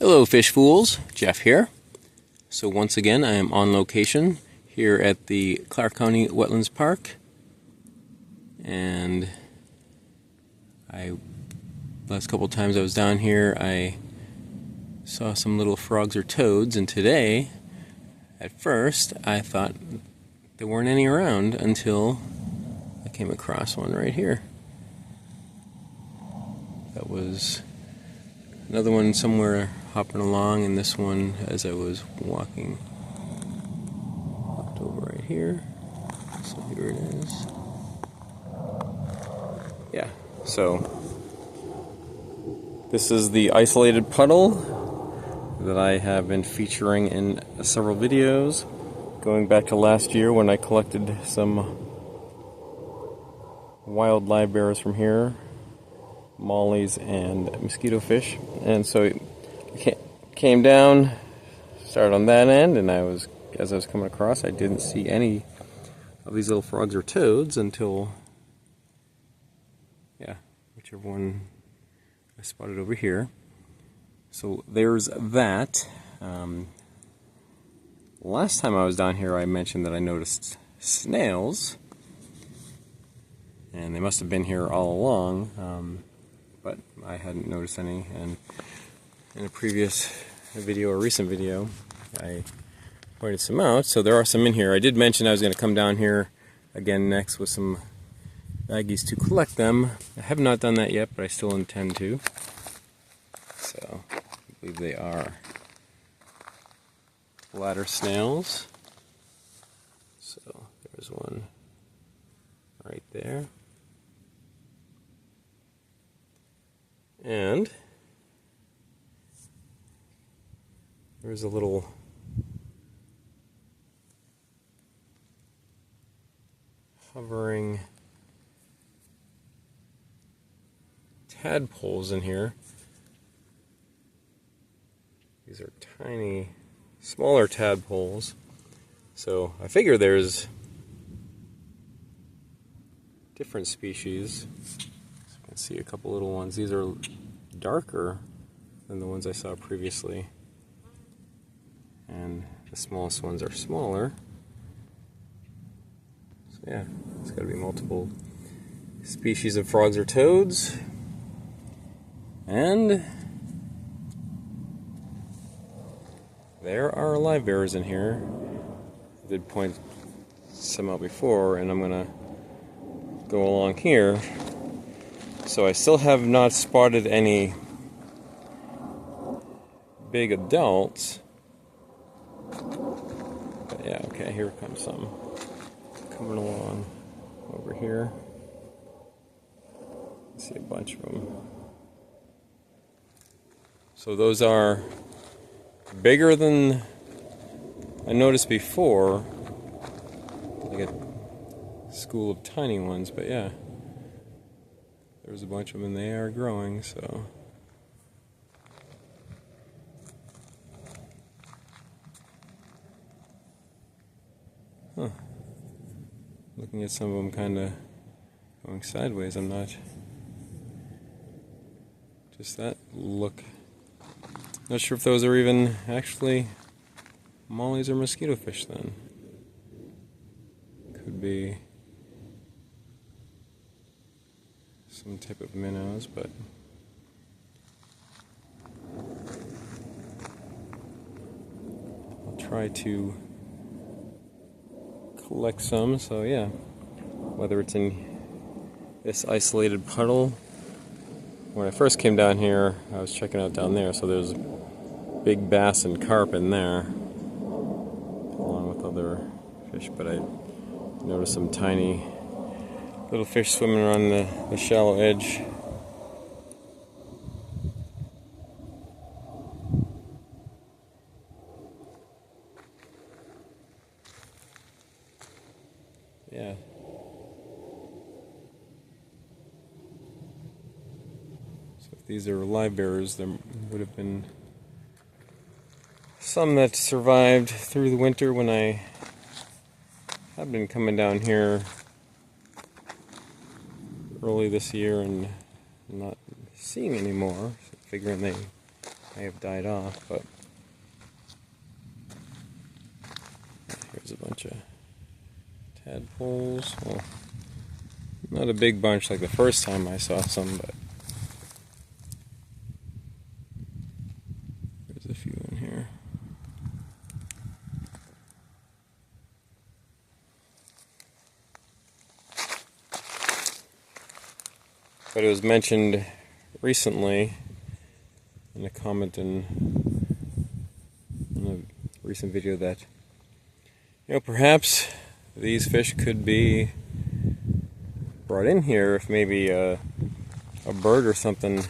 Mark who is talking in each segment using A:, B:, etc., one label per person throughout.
A: Hello fish fools, Jeff here. So once again I am on location here at the Clark County Wetlands Park, and last couple times I was down here I saw some little frogs or toads, and today at first I thought there weren't any around until I came across one right here. That was another one somewhere hopping along, and this one as I was walking hopped over right here. So here it is. Yeah, so this is the isolated puddle that I have been featuring in several videos going back to last year when I collected some wild livebearers from here, mollies and mosquito fish. And so it came down, started on that end, and as I was coming across, I didn't see any of these little frogs or toads until, yeah, whichever one I spotted over here. So there's that. Last time I was down here I mentioned that I noticed snails, and they must have been here all along, but I hadn't noticed any. And in a previous video, or recent video, I pointed some out, so there are some in here. I did mention I was going to come down here again next with some baggies to collect them. I have not done that yet, but I still intend to. So I believe they are bladder snails. So there's one right there. And there's a little hovering tadpoles in here. These are tiny, smaller tadpoles. So I figure there's different species. So you can see a couple little ones. These are darker than the ones I saw previously, and the smallest ones are smaller. So yeah, it's got to be multiple species of frogs or toads. And there are livebearers in here. I did point some out before, and I'm gonna go along here. So I still have not spotted any big adults. But yeah, okay, here comes some coming along over here. I see a bunch of them. So those are bigger than I noticed before, like a school of tiny ones, but yeah, there's a bunch of them and they are growing, so. Huh. Looking at some of them kind of going sideways, I'm not, just that look. Not sure if those are even actually mollies or mosquito fish then. Could be some type of minnows, but I'll try to collect some. So yeah, whether it's in this isolated puddle. When I first came down here, I was checking out down there, so there's big bass and carp in there, along with other fish, but I noticed some tiny little fish swimming around the shallow edge. Yeah. So if these are livebearers, there would have been some that survived through the winter when I have been coming down here early this year and not seeing anymore, so figuring they may have died off, but here's a bunch of tadpoles. Well, not a big bunch like the first time I saw some, but there's a few in here. But it was mentioned recently in a comment in a recent video that, you know, perhaps these fish could be brought in here if maybe a bird or something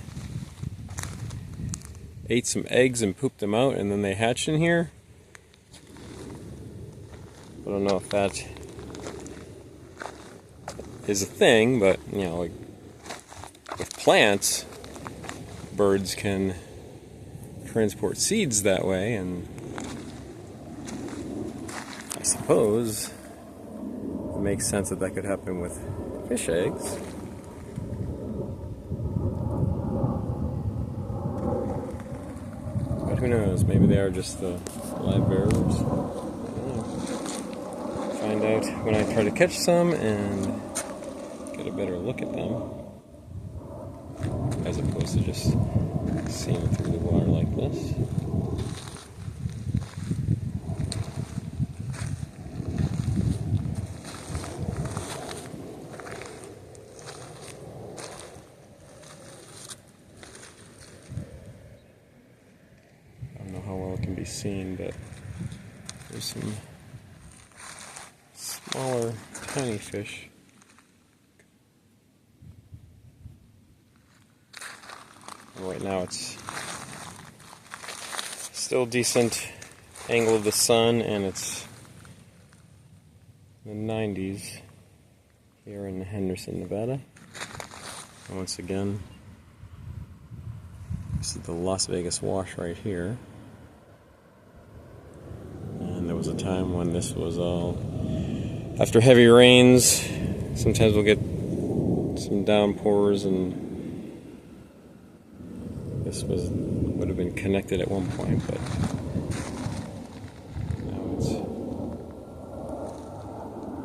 A: ate some eggs and pooped them out and then they hatched in here. I don't know if that is a thing, but you know, like with plants, birds can transport seeds that way, and I suppose it makes sense that that could happen with fish eggs. But who knows, maybe they are just the Livebearers. I don't know. Find out when I try to catch some and get a better look at them, as opposed to just seeing through the water like this. I don't know how well it can be seen, but there's some smaller, tiny fish. And right now it's still decent angle of the sun, and it's the 90s here in Henderson, Nevada. And once again, this is the Las Vegas wash right here. And there was a time when this was all, after heavy rains, sometimes we'll get some downpours, and this would have been connected at one point, but now it's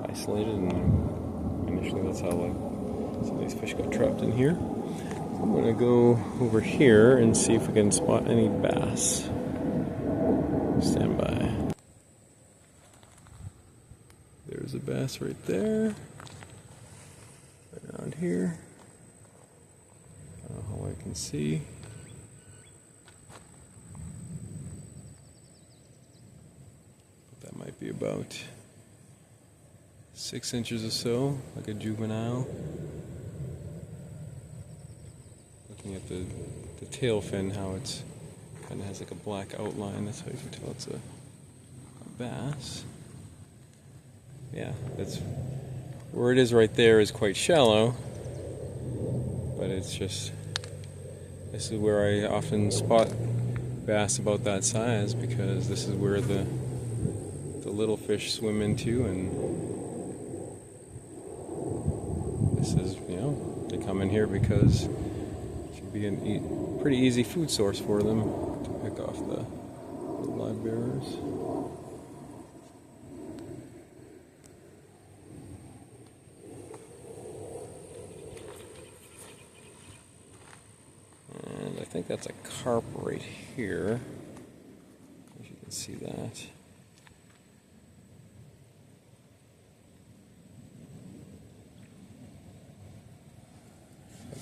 A: isolated, and initially that's how some of these fish got trapped in here. So I'm going to go over here and see if we can spot any bass. Stand by. There's a bass right there. Right around here. I don't know how I can see. That might be about 6 inches or so, like a juvenile. Looking at the tail fin, how it's kind of has like a black outline, that's how you can tell it's a bass. Yeah, that's where it is right there is quite shallow, but it's just, this is where I often spot bass about that size, because this is where the little fish swim into, and this is, you know, they come in here because it should be a pretty easy food source for them to pick off the Livebearers. And I think that's a carp right here, if you can see that.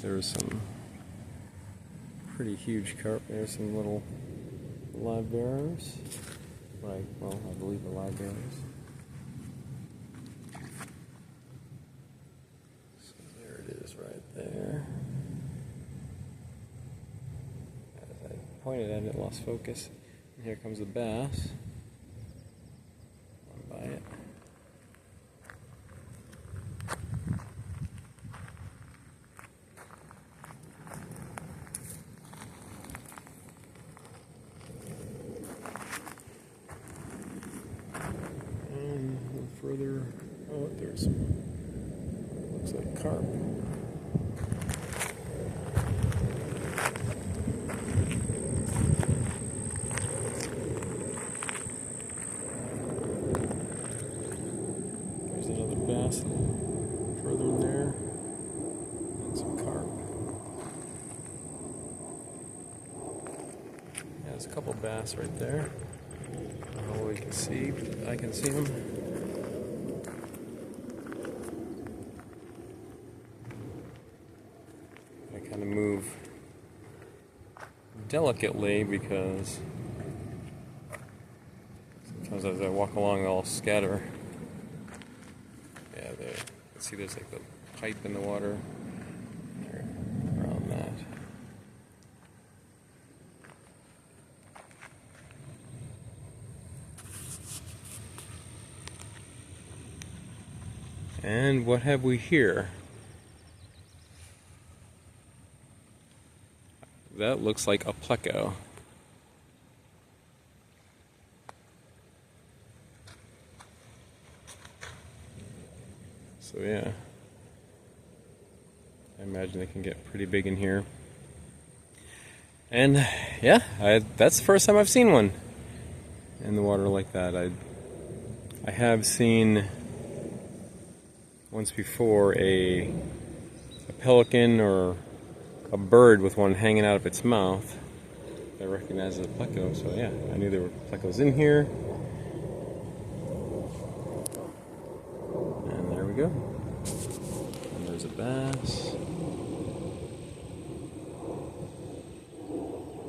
A: There's some pretty huge carp. There's some little Livebearers. Right, well, I believe the Livebearers. So there it is right there. As I pointed at it, lost focus. And here comes the bass. Run by it. Further out, there's some, looks like carp. there's a couple bass right there. Oh, we can see, I can see them. I kind of move delicately because sometimes as I walk along they'll scatter. Yeah, there. See, there's like the pipe in the water there, around that. And what have we here? That looks like a pleco. So yeah, I imagine they can get pretty big in here. And yeah, that's the first time I've seen one in the water like that. I have seen once before a pelican or a bird with one hanging out of its mouth. I recognize as a pleco, so yeah, I knew there were plecos in here. And there we go. And there's a bass.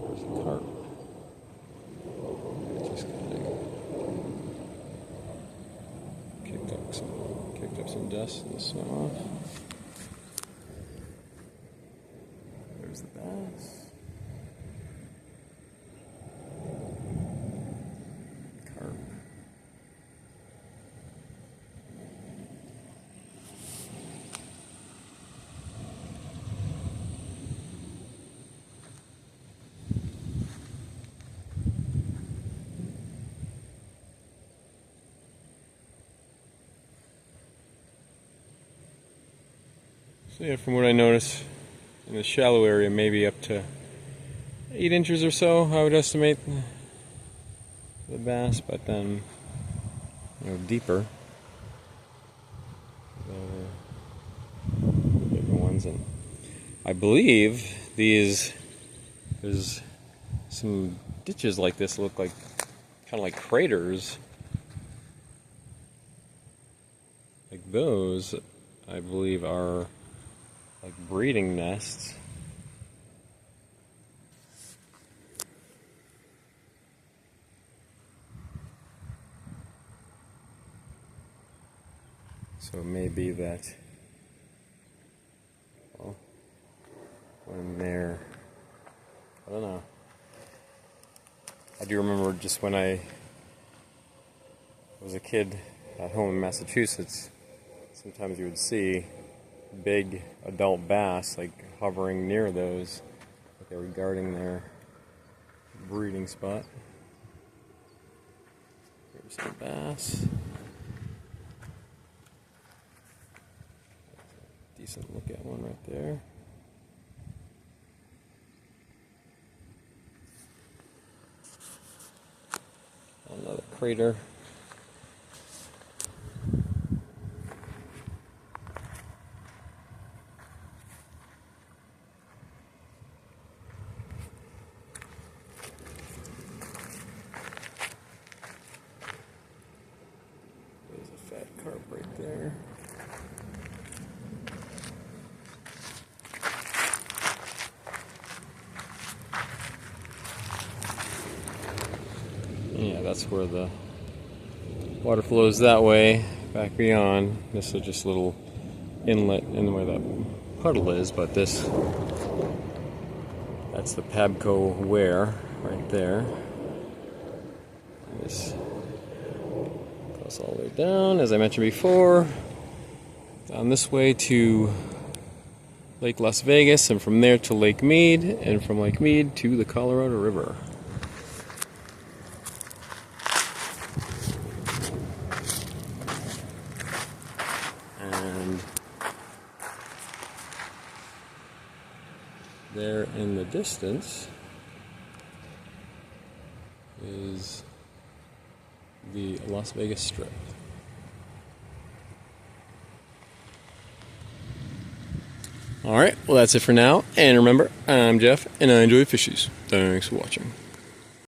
A: There's a carp. Just kind of kicked up some dust and swim off. There's the bass. Carp. So yeah, from what I noticed, in the shallow area, maybe up to 8 inches or so, I would estimate the bass, but then, deeper, the bigger ones. And I believe there's some ditches like this look like kind of like craters. Like those, I believe, are like breeding nests. So it may be that, well, when they're, I don't know. I do remember just when I was a kid at home in Massachusetts, sometimes you would see big adult bass like hovering near those, like they were guarding their breeding spot. Here's the bass. Decent look at one right there. Another crater. There's a fat carp right there. Yeah, that's where the water flows that way, back beyond. This is just a little inlet in where that puddle is, but that's the Pleco weir right there. This goes all the way down, as I mentioned before, down this way to Lake Las Vegas, and from there to Lake Mead, and from Lake Mead to the Colorado River. And there in the distance is the Las Vegas Strip. Alright, well that's it for now. And remember, I'm Jeff, and I enjoy fishies. Thanks for watching.